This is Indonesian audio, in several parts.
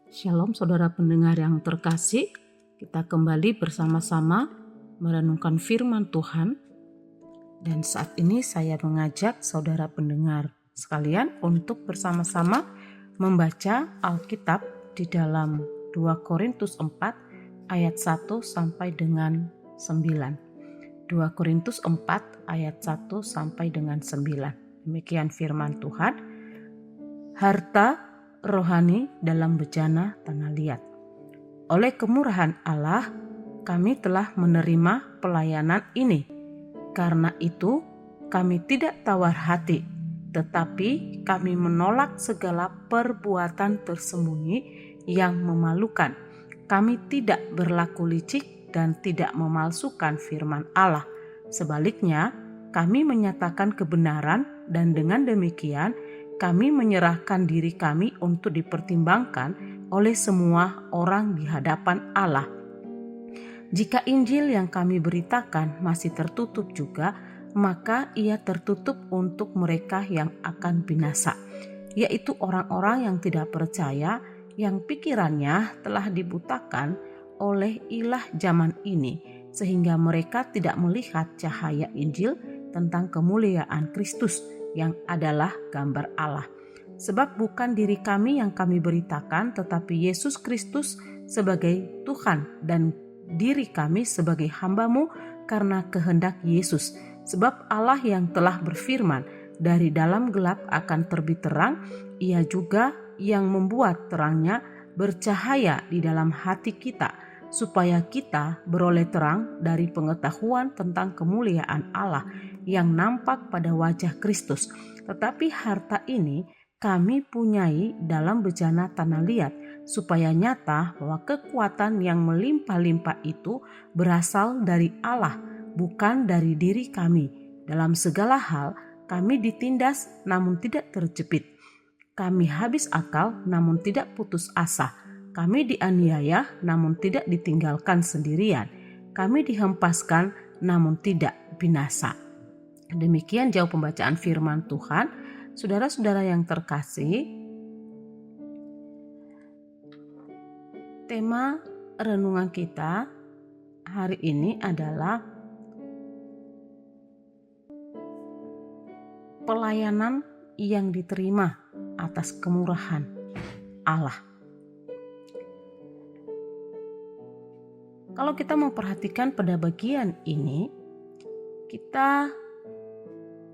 Shalom saudara pendengar yang terkasih, kita kembali bersama-sama merenungkan firman Tuhan. Dan saat ini saya mengajak saudara pendengar sekalian untuk bersama-sama membaca Alkitab di dalam 2 Korintus 4 ayat 1 sampai dengan 9. 2 Korintus 4 ayat 1 sampai dengan 9. Demikian firman Tuhan. Harta rohani dalam bejana tanah liat. Oleh kemurahan Allah, kami telah menerima pelayanan ini. Karena itu, kami tidak tawar hati, tetapi kami menolak segala perbuatan tersembunyi yang memalukan. Kami tidak berlaku licik dan tidak memalsukan firman Allah. Sebaliknya, kami menyatakan kebenaran dan dengan demikian kami menyerahkan diri kami untuk dipertimbangkan oleh semua orang di hadapan Allah. Jika Injil yang kami beritakan masih tertutup juga, maka ia tertutup untuk mereka yang akan binasa, yaitu orang-orang yang tidak percaya, yang pikirannya telah dibutakan oleh ilah zaman ini, sehingga mereka tidak melihat cahaya Injil tentang kemuliaan Kristus yang adalah gambar Allah. Sebab bukan diri kami yang kami beritakan, tetapi Yesus Kristus sebagai Tuhan dan diri kami sebagai hamba-Mu karena kehendak Yesus. Sebab Allah yang telah berfirman, dari dalam gelap akan terbit terang, Ia juga yang membuat terangnya bercahaya di dalam hati kita, supaya kita beroleh terang dari pengetahuan tentang kemuliaan Allah yang nampak pada wajah Kristus. Tetapi harta ini kami punyai dalam bejana tanah liat, supaya nyata bahwa kekuatan yang melimpah-limpah itu berasal dari Allah, bukan dari diri kami. Dalam segala hal kami ditindas namun tidak terjepit. Kami habis akal namun tidak putus asa. Kami dianiaya namun tidak ditinggalkan sendirian. Kami dihempaskan namun tidak binasa. Demikian jauh pembacaan firman Tuhan. Saudara-saudara yang terkasih, tema renungan kita hari ini adalah pelayanan yang diterima atas kemurahan Allah. Kalau kita memperhatikan pada bagian ini, kita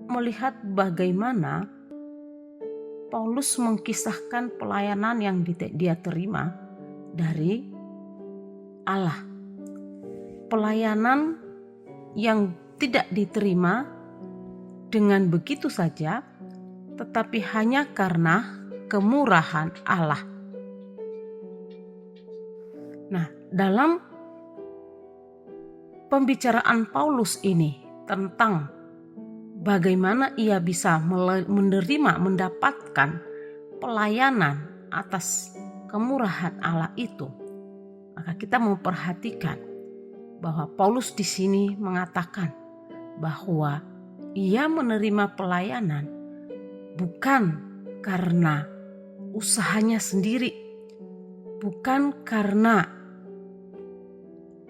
melihat bagaimana Paulus mengkisahkan pelayanan yang dia terima dari Allah. Pelayanan yang tidak diterima dengan begitu saja, tetapi hanya karena kemurahan Allah. Nah, dalam pembicaraan Paulus ini tentang bagaimana ia bisa mendapatkan pelayanan atas kemurahan Allah itu, maka kita memperhatikan bahwa Paulus di sini mengatakan bahwa ia menerima pelayanan bukan karena usahanya sendiri, bukan karena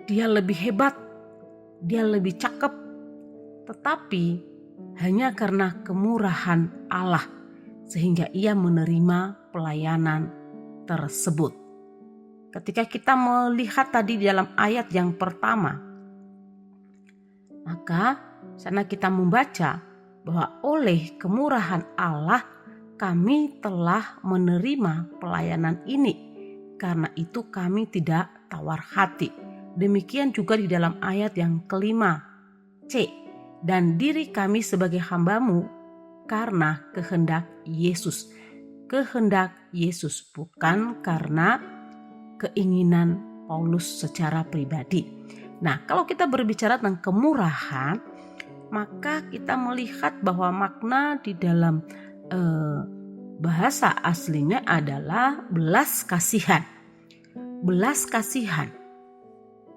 dia lebih hebat, dia lebih cakep, tetapi hanya karena kemurahan Allah sehingga ia menerima pelayanan tersebut. Ketika kita melihat tadi di dalam ayat yang pertama, maka sana kita membaca bahwa oleh kemurahan Allah kami telah menerima pelayanan ini. Karena itu kami tidak tawar hati. Demikian juga di dalam ayat yang kelima C, dan diri kami sebagai hamba-Mu karena kehendak Yesus. Kehendak Yesus, bukan karena keinginan Paulus secara pribadi. Nah, kalau kita berbicara tentang kemurahan, maka kita melihat bahwa makna di dalam bahasa aslinya adalah belas kasihan. Belas kasihan.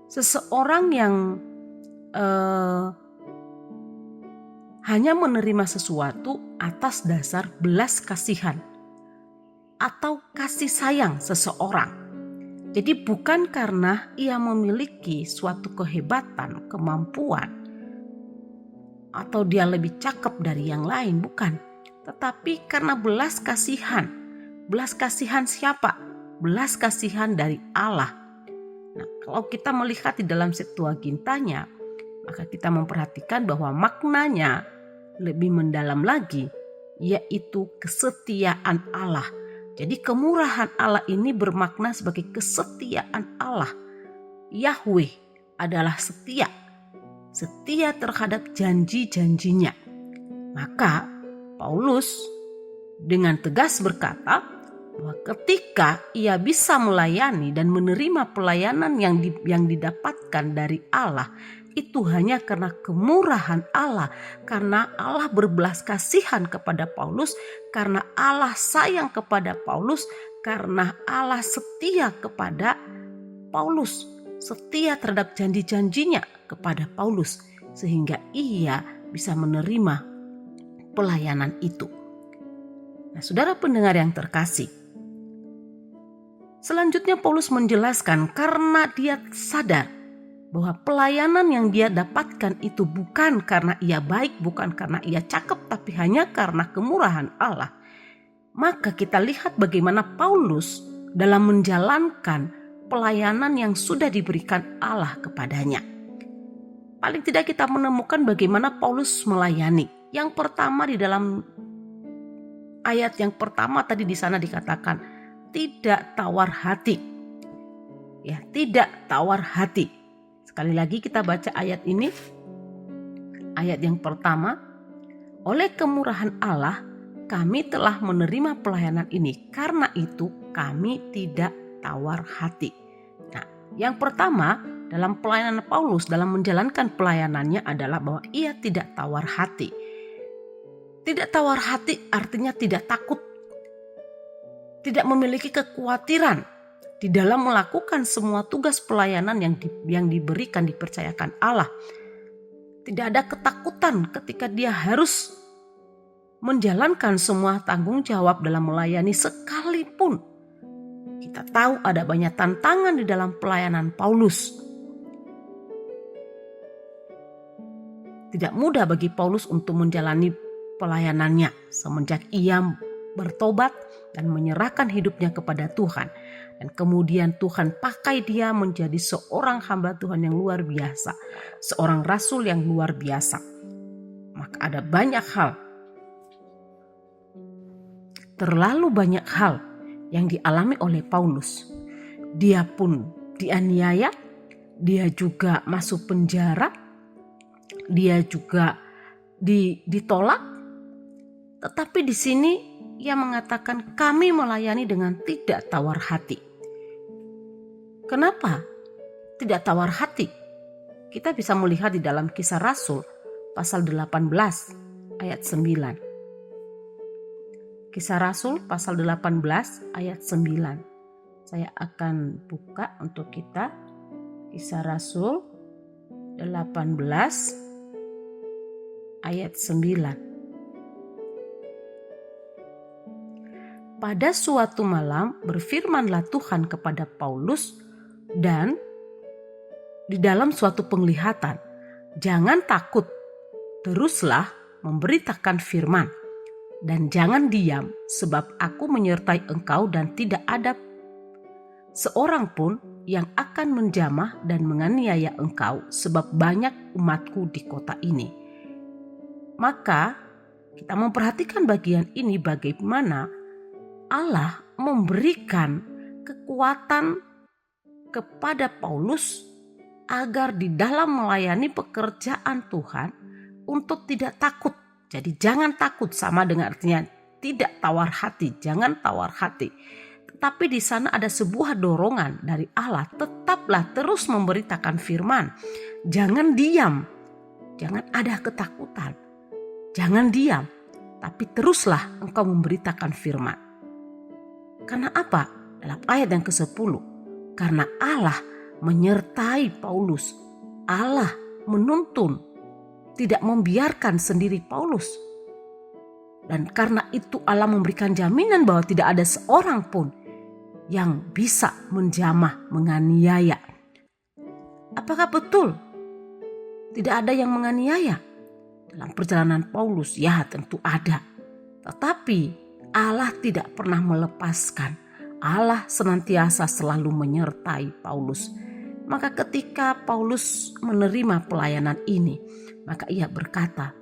Seseorang yang hanya menerima sesuatu atas dasar belas kasihan. atau kasih sayang seseorang. Jadi bukan karena ia memiliki suatu kehebatan, kemampuan, atau dia lebih cakep dari yang lain, bukan. Tetapi karena belas kasihan. Belas kasihan siapa? Belas kasihan dari Allah. Nah, kalau kita melihat di dalam Septuagintanya, maka kita memperhatikan bahwa maknanya lebih mendalam lagi, yaitu kesetiaan Allah. Jadi kemurahan Allah ini bermakna sebagai kesetiaan Allah. Yahweh adalah setia terhadap janji-janjinya. Maka Paulus dengan tegas berkata bahwa ketika ia bisa melayani dan menerima pelayanan yang didapatkan dari Allah, itu hanya karena kemurahan Allah, karena Allah berbelas kasihan kepada Paulus, karena Allah sayang kepada Paulus, karena Allah setia kepada Paulus, setia terhadap janji-janjinya kepada Paulus, sehingga ia bisa menerima pelayanan itu. Nah, saudara pendengar yang terkasih, selanjutnya Paulus menjelaskan karena dia sadar bahwa pelayanan yang dia dapatkan itu bukan karena ia baik, bukan karena ia cakep, tapi hanya karena kemurahan Allah. Maka kita lihat bagaimana Paulus dalam menjalankan pelayanan yang sudah diberikan Allah kepadanya. Paling tidak kita menemukan bagaimana Paulus melayani. Yang pertama, di dalam ayat yang pertama tadi di sana dikatakan tidak tawar hati. Ya, tidak tawar hati. Sekali lagi kita baca ayat ini. Ayat yang pertama, oleh kemurahan Allah kami telah menerima pelayanan ini, karena itu kami tidak tawar hati. Nah, yang pertama dalam pelayanan Paulus dalam menjalankan pelayanannya adalah bahwa ia tidak tawar hati. Tidak tawar hati artinya tidak takut, tidak memiliki kekhawatiran di dalam melakukan semua tugas pelayanan yang diberikan, dipercayakan Allah. Tidak ada ketakutan ketika dia harus menjalankan semua tanggung jawab dalam melayani, sekalipun kita tahu ada banyak tantangan di dalam pelayanan Paulus. Tidak mudah bagi Paulus untuk menjalani pelayanannya semenjak ia bertobat dan menyerahkan hidupnya kepada Tuhan. Dan kemudian Tuhan pakai dia menjadi seorang hamba Tuhan yang luar biasa, seorang rasul yang luar biasa. Maka ada banyak hal, terlalu banyak hal yang dialami oleh Paulus. Dia pun dianiaya, dia juga masuk penjara, dia juga ditolak. Tetapi di sini ia mengatakan kami melayani dengan tidak tawar hati. Kenapa tidak tawar hati? Kita bisa melihat di dalam Kisah Rasul pasal 18 ayat 9. Kisah Rasul pasal 18 ayat 9. Saya akan buka untuk kita. Kisah Rasul 18 ayat 9. Pada suatu malam berfirmanlah Tuhan kepada Paulus dan di dalam suatu penglihatan, jangan takut, teruslah memberitakan firman, dan jangan diam, sebab aku menyertai engkau dan tidak ada seorang pun yang akan menjamah dan menganiaya engkau, sebab banyak umatku di kota ini. Maka kita memperhatikan bagian ini, bagaimana Allah memberikan kekuatan kepada Paulus agar di dalam melayani pekerjaan Tuhan untuk tidak takut. Jadi jangan takut, sama dengan artinya tidak tawar hati, jangan tawar hati. Tetapi di sana ada sebuah dorongan dari Allah, tetaplah terus memberitakan firman. Jangan diam, jangan ada ketakutan, jangan diam, tapi teruslah engkau memberitakan firman. Karena apa? Dalam ayat yang ke-10, karena Allah menyertai Paulus. Allah menuntun, tidak membiarkan sendiri Paulus. Dan karena itu Allah memberikan jaminan bahwa tidak ada seorang pun yang bisa menjamah, menganiaya. Apakah betul tidak ada yang menganiaya dalam perjalanan Paulus? Ya, tentu ada. Tetapi Allah tidak pernah melepaskan. Allah senantiasa selalu menyertai Paulus. Maka ketika Paulus menerima pelayanan ini, maka ia berkata,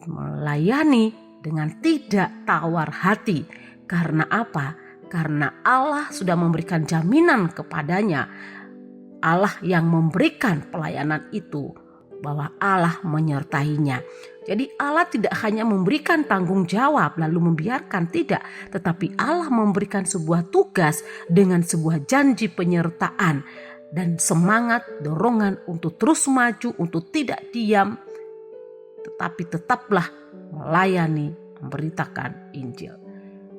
melayani dengan tidak tawar hati. Karena apa? Karena Allah sudah memberikan jaminan kepadanya. Allah yang memberikan pelayanan itu, bahwa Allah menyertainya. Jadi Allah tidak hanya memberikan tanggung jawab lalu membiarkan, tidak. Tetapi Allah memberikan sebuah tugas dengan sebuah janji penyertaan dan semangat, dorongan untuk terus maju, untuk tidak diam. Tetapi tetaplah melayani, memberitakan Injil.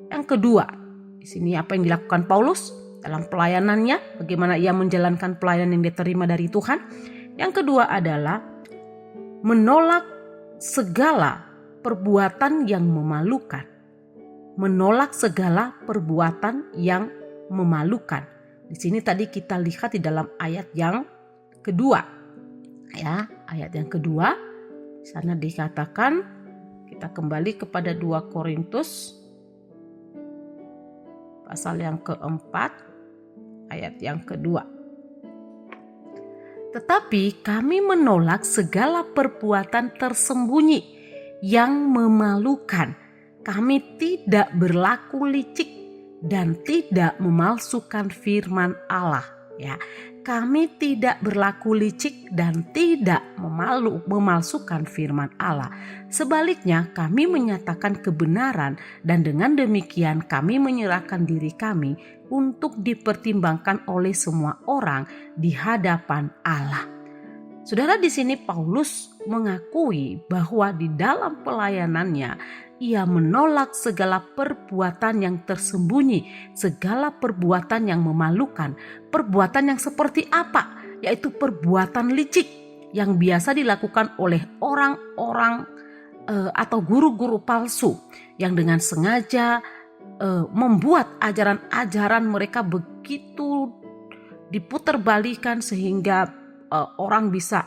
Yang kedua, di sini apa yang dilakukan Paulus dalam pelayanannya, bagaimana ia menjalankan pelayanan yang diterima dari Tuhan. Yang kedua adalah menolak segala perbuatan yang memalukan. Menolak segala perbuatan yang memalukan. Di sini tadi kita lihat di dalam ayat yang kedua. Ya, ayat yang kedua. Di sana dikatakan, kita kembali kepada 2 Korintus pasal yang keempat, ayat yang kedua. Tetapi kami menolak segala perbuatan tersembunyi yang memalukan. Kami tidak berlaku licik dan tidak memalsukan firman Allah. Ya, kami tidak berlaku licik dan tidak memalsukan firman Allah. Sebaliknya kami menyatakan kebenaran dan dengan demikian kami menyerahkan diri kami untuk dipertimbangkan oleh semua orang di hadapan Allah. Saudara, di sini Paulus mengakui bahwa di dalam pelayanannya ia menolak segala perbuatan yang tersembunyi, segala perbuatan yang memalukan. Perbuatan yang seperti apa? Yaitu perbuatan licik yang biasa dilakukan oleh orang-orang atau guru-guru palsu yang dengan sengaja membuat ajaran-ajaran mereka begitu diputerbalikan sehingga orang bisa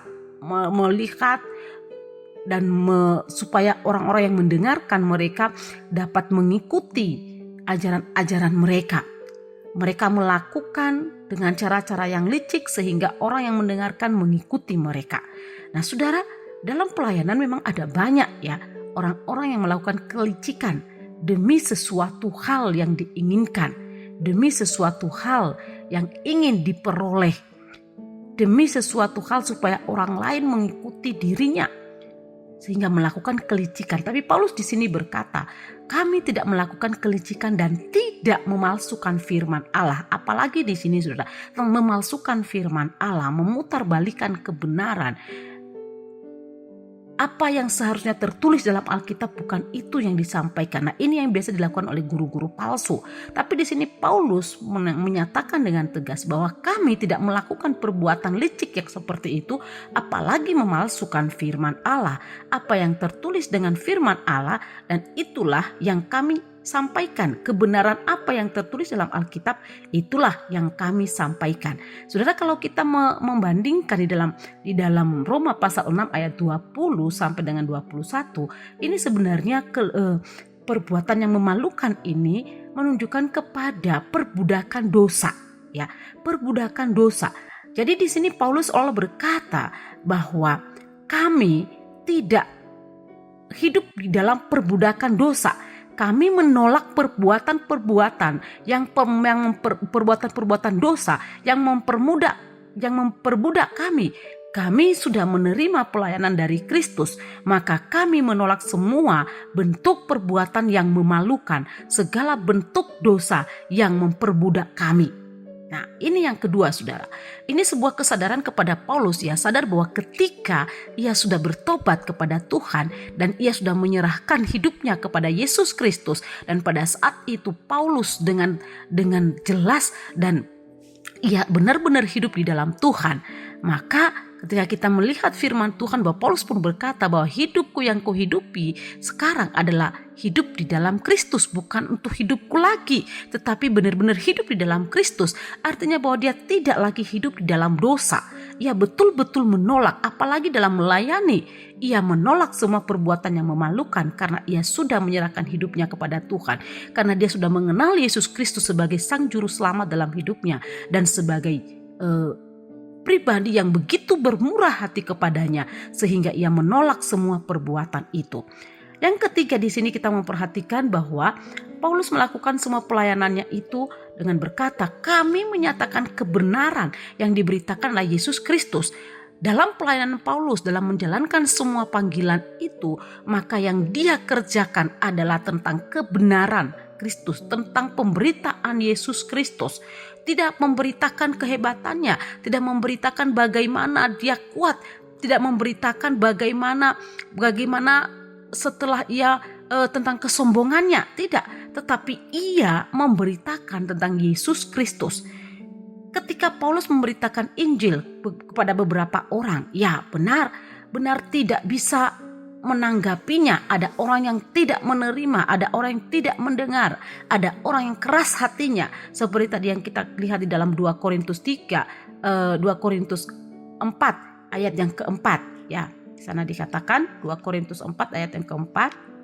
melihat dan supaya orang-orang yang mendengarkan mereka dapat mengikuti ajaran-ajaran mereka. Mereka melakukan dengan cara-cara yang licik sehingga orang yang mendengarkan mengikuti mereka. Nah, saudara, dalam pelayanan memang ada banyak ya orang-orang yang melakukan kelicikan demi sesuatu hal yang diinginkan, demi sesuatu hal yang ingin diperoleh, demi sesuatu hal supaya orang lain mengikuti dirinya, sehingga melakukan kelicikan. Tapi Paulus di sini berkata, kami tidak melakukan kelicikan dan tidak memalsukan firman Allah. Apalagi di sini saudara, memalsukan firman Allah, memutarbalikkan kebenaran. Apa yang seharusnya tertulis dalam Alkitab bukan itu yang disampaikan. Nah, ini yang biasa dilakukan oleh guru-guru palsu. Tapi di sini Paulus menyatakan dengan tegas bahwa kami tidak melakukan perbuatan licik yang seperti itu, apalagi memalsukan firman Allah. Apa yang tertulis dengan firman Allah, dan itulah yang kami sampaikan. Kebenaran apa yang tertulis dalam Alkitab, itulah yang kami sampaikan. Saudara, kalau kita membandingkan di dalam Roma pasal 6 ayat 20 sampai dengan 21, ini sebenarnya perbuatan yang memalukan ini menunjukkan kepada perbudakan dosa, ya, perbudakan dosa. Jadi di sini Paulus Allah berkata bahwa kami tidak hidup di dalam perbudakan dosa. Kami menolak perbuatan-perbuatan yang perbuatan-perbuatan dosa yang memperbudak kami. Kami sudah menerima pelayanan dari Kristus, maka kami menolak semua bentuk perbuatan yang memalukan, segala bentuk dosa yang memperbudak kami. Nah, ini yang kedua, saudara. Ini sebuah kesadaran kepada Paulus. Ia sadar bahwa ketika ia sudah bertobat kepada Tuhan dan ia sudah menyerahkan hidupnya kepada Yesus Kristus, dan pada saat itu Paulus dengan jelas dan ia benar-benar hidup di dalam Tuhan, maka ketika kita melihat firman Tuhan bahwa Paulus pun berkata bahwa hidupku yang kuhidupi sekarang adalah hidup di dalam Kristus, bukan untuk hidupku lagi, tetapi benar-benar hidup di dalam Kristus. Artinya bahwa dia tidak lagi hidup di dalam dosa. Ia betul-betul menolak, apalagi dalam melayani. Ia menolak semua perbuatan yang memalukan karena ia sudah menyerahkan hidupnya kepada Tuhan. Karena dia sudah mengenal Yesus Kristus sebagai Sang Juru Selamat dalam hidupnya dan sebagai pribadi yang begitu bermurah hati kepadanya sehingga ia menolak semua perbuatan itu. Yang ketiga di sini kita memperhatikan bahwa Paulus melakukan semua pelayanannya itu dengan berkata, kami menyatakan kebenaran yang diberitakan oleh Yesus Kristus. Dalam pelayanan Paulus, dalam menjalankan semua panggilan itu, maka yang dia kerjakan adalah tentang kebenaran Kristus, tentang pemberitaan Yesus Kristus. Tidak memberitakan kehebatannya, tidak memberitakan bagaimana dia kuat, tidak memberitakan bagaimana setelah ia tentang kesombongannya, tidak, tetapi ia memberitakan tentang Yesus Kristus. Ketika Paulus memberitakan Injil kepada beberapa orang, ya benar tidak bisa menanggapinya. Ada orang yang tidak menerima, ada orang yang tidak mendengar, ada orang yang keras hatinya. Seperti tadi yang kita lihat di dalam 2 Korintus 4 ayat yang keempat. Ya, di sana dikatakan 2 Korintus 4 ayat yang keempat.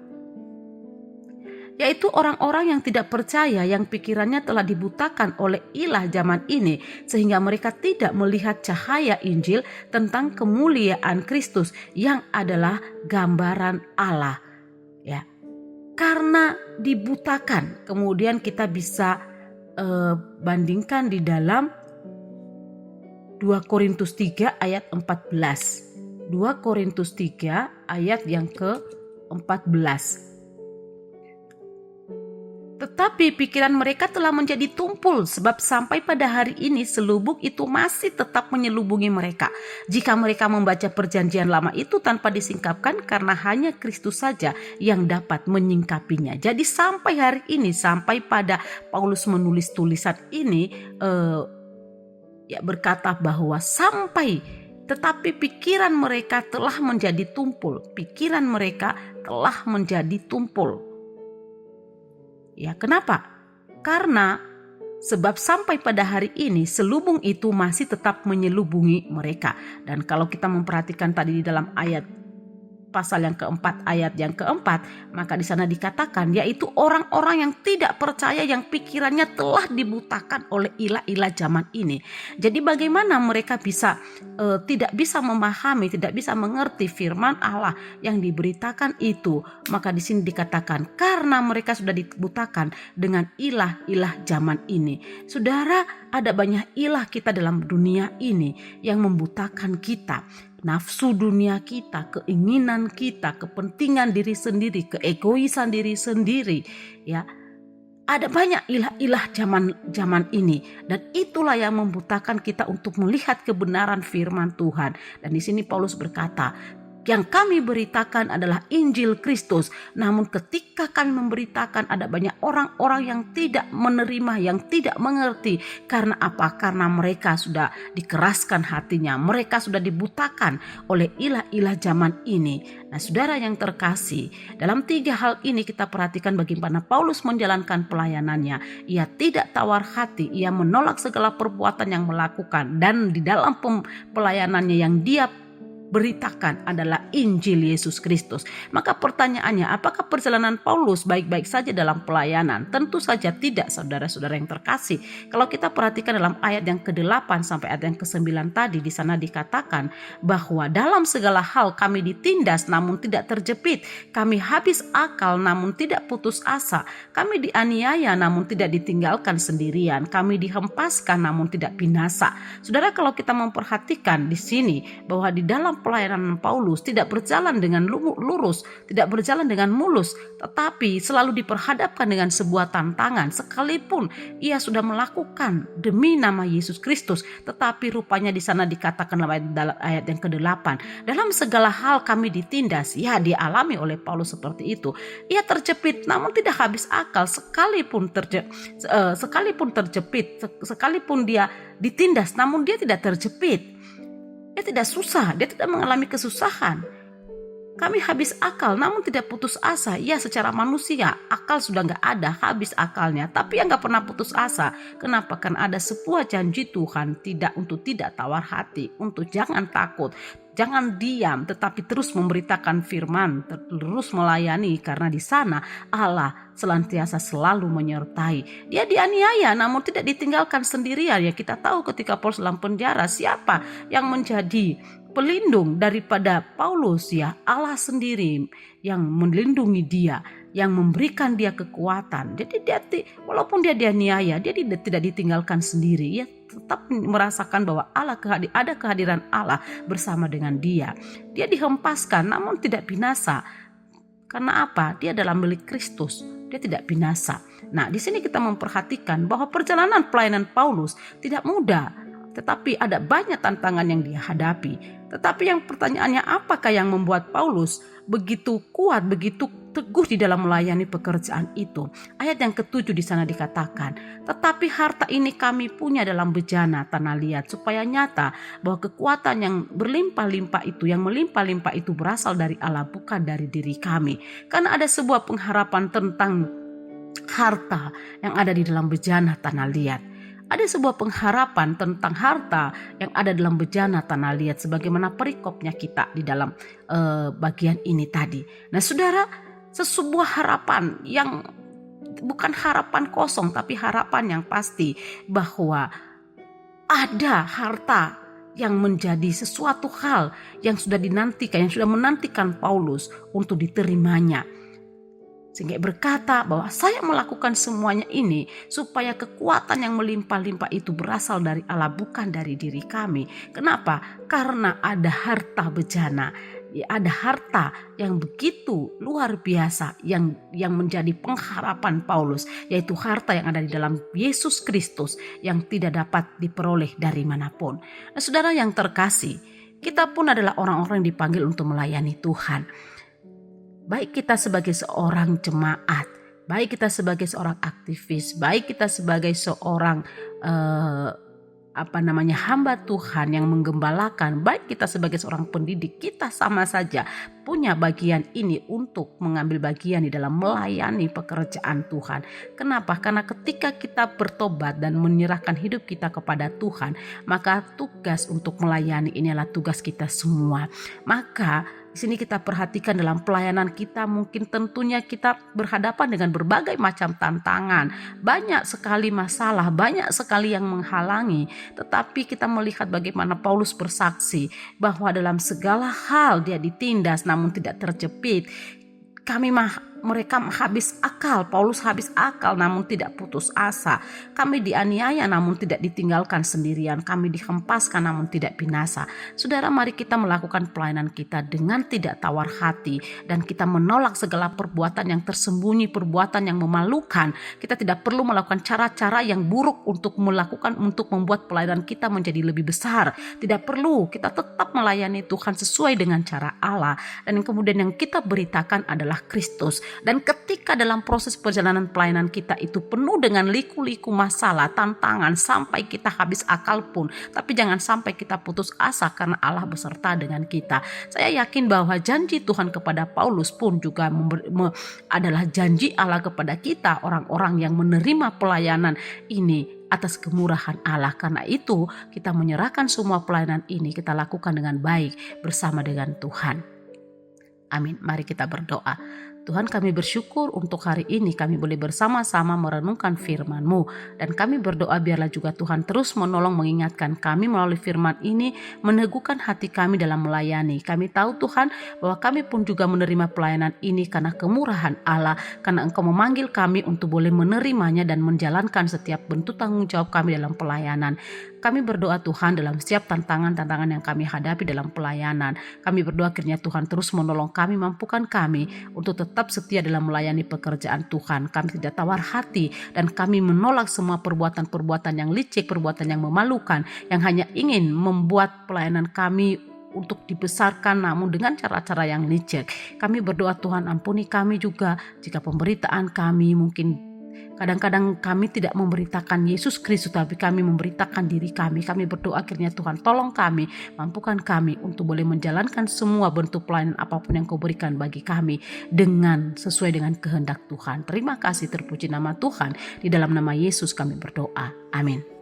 Yaitu orang-orang yang tidak percaya, yang pikirannya telah dibutakan oleh ilah zaman ini, sehingga mereka tidak melihat cahaya Injil tentang kemuliaan Kristus yang adalah gambaran Allah. Ya, karena dibutakan, kemudian kita bisa bandingkan di dalam 2 Korintus 3 ayat 14. 2 Korintus 3 ayat yang ke-14. Tetapi pikiran mereka telah menjadi tumpul, sebab sampai pada hari ini selubung itu masih tetap menyelubungi mereka. Jika mereka membaca perjanjian lama itu tanpa disingkapkan, karena hanya Kristus saja yang dapat menyingkapinya. Jadi sampai hari ini, sampai pada Paulus menulis tulisan ini, berkata bahwa tetapi pikiran mereka telah menjadi tumpul. Pikiran mereka telah menjadi tumpul. Ya, kenapa? Karena sebab sampai pada hari ini selubung itu masih tetap menyelubungi mereka. Dan kalau kita memperhatikan tadi di dalam ayat pasal yang keempat, ayat yang keempat, maka di sana dikatakan yaitu orang-orang yang tidak percaya, yang pikirannya telah dibutakan oleh ilah-ilah zaman ini. Jadi bagaimana mereka bisa tidak bisa memahami, tidak bisa mengerti firman Allah yang diberitakan itu? Maka di sini dikatakan karena mereka sudah dibutakan dengan ilah-ilah zaman ini. Saudara, ada banyak ilah kita dalam dunia ini yang membutakan kita. Nafsu dunia kita, keinginan kita, kepentingan diri sendiri, keegoisan diri sendiri, ya. Ada banyak ilah-ilah zaman ini, dan itulah yang membutakan kita untuk melihat kebenaran firman Tuhan. Dan di sini Paulus berkata, yang kami beritakan adalah Injil Kristus. Namun ketika kami memberitakan, ada banyak orang-orang yang tidak menerima, yang tidak mengerti. Karena apa? Karena mereka sudah dikeraskan hatinya. Mereka sudah dibutakan oleh ilah-ilah zaman ini. Nah, saudara yang terkasih, dalam 3 hal ini kita perhatikan bagaimana Paulus menjalankan pelayanannya. Ia tidak tawar hati, ia menolak segala perbuatan yang melakukan. Dan di dalam pelayanannya yang dia beritakan adalah Injil Yesus Kristus. Maka pertanyaannya, apakah perjalanan Paulus baik-baik saja dalam pelayanan? Tentu saja tidak, saudara-saudara yang terkasih. Kalau kita perhatikan dalam ayat yang ke-8 sampai ayat yang ke-9 tadi, di sana dikatakan bahwa dalam segala hal kami ditindas namun tidak terjepit, kami habis akal namun tidak putus asa, kami dianiaya namun tidak ditinggalkan sendirian, kami dihempaskan namun tidak binasa. Saudara, kalau kita memperhatikan di sini bahwa di dalam pelayanan Paulus tidak berjalan dengan lurus, tidak berjalan dengan mulus, tetapi selalu diperhadapkan dengan sebuah tantangan. Sekalipun ia sudah melakukan demi nama Yesus Kristus, tetapi rupanya di sana dikatakan dalam ayat yang ke-8, dalam segala hal kami ditindas. Ya, dialami oleh Paulus seperti itu. Ia terjepit namun tidak habis akal, sekalipun terjepit, sekalipun dia ditindas namun dia tidak terjepit. Dia tidak susah, dia tidak mengalami kesusahan. Kami habis akal namun tidak putus asa. Ya, secara manusia akal sudah gak ada, habis akalnya. Tapi yang gak pernah putus asa. Kenapa? Kan ada sebuah janji Tuhan, untuk tidak tawar hati, untuk jangan takut, jangan diam, tetapi terus memberitakan firman, terus melayani. Karena di sana Allah senantiasa selalu menyertai. Dia dianiaya namun tidak ditinggalkan sendirian. Ya, kita tahu ketika Paulus dalam penjara, siapa yang menjadi pelindung daripada Paulus? Ya, Allah sendiri yang melindungi dia, yang memberikan dia kekuatan. Jadi dia, walaupun dia dianiaya, dia tidak ditinggalkan sendiri. Ya, tetap merasakan bahwa ada kehadiran Allah bersama dengan dia. Dia dihempaskan namun tidak binasa. Karena apa? Dia adalah milik Kristus. Dia tidak binasa. Nah, di sini kita memperhatikan bahwa perjalanan pelayanan Paulus tidak mudah, tetapi ada banyak tantangan yang dia hadapi. Tetapi yang pertanyaannya, apakah yang membuat Paulus begitu kuat, begitu teguh di dalam melayani pekerjaan itu? Ayat yang ke-7 di sana dikatakan, tetapi harta ini kami punya dalam bejana tanah liat, supaya nyata bahwa kekuatan yang berlimpah-limpah itu, yang melimpah-limpah itu berasal dari Allah, bukan dari diri kami. Karena ada sebuah pengharapan tentang harta yang ada di dalam bejana tanah liat. Ada sebuah pengharapan tentang harta yang ada dalam bejana tanah liat, sebagaimana perikopnya kita di dalam bagian ini tadi. Nah, saudara, sebuah harapan yang bukan harapan kosong, tapi harapan yang pasti bahwa ada harta yang menjadi sesuatu hal yang sudah dinantikan, yang sudah menantikan Paulus untuk diterimanya. Sehingga berkata bahwa saya melakukan semuanya ini supaya kekuatan yang melimpah-limpah itu berasal dari Allah, bukan dari diri kami. Kenapa? Karena ada harta bejana. Ada harta yang begitu luar biasa yang menjadi pengharapan Paulus, yaitu harta yang ada di dalam Yesus Kristus yang tidak dapat diperoleh dari manapun. Nah, saudara yang terkasih, kita pun adalah orang-orang yang dipanggil untuk melayani Tuhan. Baik kita sebagai seorang jemaat, baik kita sebagai seorang aktivis, baik kita sebagai seorang hamba Tuhan yang menggembalakan, baik kita sebagai seorang pendidik, kita sama saja punya bagian ini untuk mengambil bagian di dalam melayani pekerjaan Tuhan. Kenapa? Karena ketika kita bertobat dan menyerahkan hidup kita kepada Tuhan, maka tugas untuk melayani ini adalah tugas kita semua. Maka di sini kita perhatikan dalam pelayanan kita, mungkin tentunya kita berhadapan dengan berbagai macam tantangan. Banyak sekali masalah, banyak sekali yang menghalangi. Tetapi kita melihat bagaimana Paulus bersaksi bahwa dalam segala hal dia ditindas namun tidak terjepit. Mereka habis akal, Paulus habis akal namun tidak putus asa. Kami dianiaya namun tidak ditinggalkan sendirian. Kami dihempaskan namun tidak binasa. Saudara, mari kita melakukan pelayanan kita dengan tidak tawar hati, dan kita menolak segala perbuatan yang tersembunyi, perbuatan yang memalukan. Kita tidak perlu melakukan cara-cara yang buruk untuk membuat pelayanan kita menjadi lebih besar. Tidak perlu, kita tetap melayani Tuhan sesuai dengan cara Allah, dan kemudian yang kita beritakan adalah Kristus. Dan ketika dalam proses perjalanan pelayanan kita itu penuh dengan liku-liku masalah, tantangan, sampai kita habis akal pun, tapi jangan sampai kita putus asa karena Allah beserta dengan kita. Saya yakin bahwa janji Tuhan kepada Paulus pun juga adalah janji Allah kepada kita, orang-orang yang menerima pelayanan ini atas kemurahan Allah. Karena itu kita menyerahkan semua pelayanan ini, kita lakukan dengan baik bersama dengan Tuhan. Amin. Mari kita berdoa. Tuhan, kami bersyukur untuk hari ini kami boleh bersama-sama merenungkan firman-Mu, dan kami berdoa biarlah juga Tuhan terus menolong mengingatkan kami melalui firman ini, meneguhkan hati kami dalam melayani. Kami tahu Tuhan bahwa kami pun juga menerima pelayanan ini karena kemurahan Allah, karena Engkau memanggil kami untuk boleh menerimanya dan menjalankan setiap bentuk tanggung jawab kami dalam pelayanan. Kami berdoa Tuhan dalam setiap tantangan-tantangan yang kami hadapi dalam pelayanan. Kami berdoa kiranya Tuhan terus menolong kami, mampukan kami untuk tetap setia dalam melayani pekerjaan Tuhan. Kami tidak tawar hati dan kami menolak semua perbuatan-perbuatan yang licik, perbuatan yang memalukan, yang hanya ingin membuat pelayanan kami untuk dibesarkan namun dengan cara-cara yang licik. Kami berdoa Tuhan ampuni kami juga jika pemberitaan kami mungkin Kadang-kadang kami tidak memberitakan Yesus Kristus, tapi kami memberitakan diri kami. Kami berdoa akhirnya Tuhan tolong kami, mampukan kami untuk boleh menjalankan semua bentuk pelayanan apapun yang Kau berikan bagi kami sesuai dengan kehendak Tuhan. Terima kasih, terpuji nama Tuhan. Di dalam nama Yesus kami berdoa. Amin.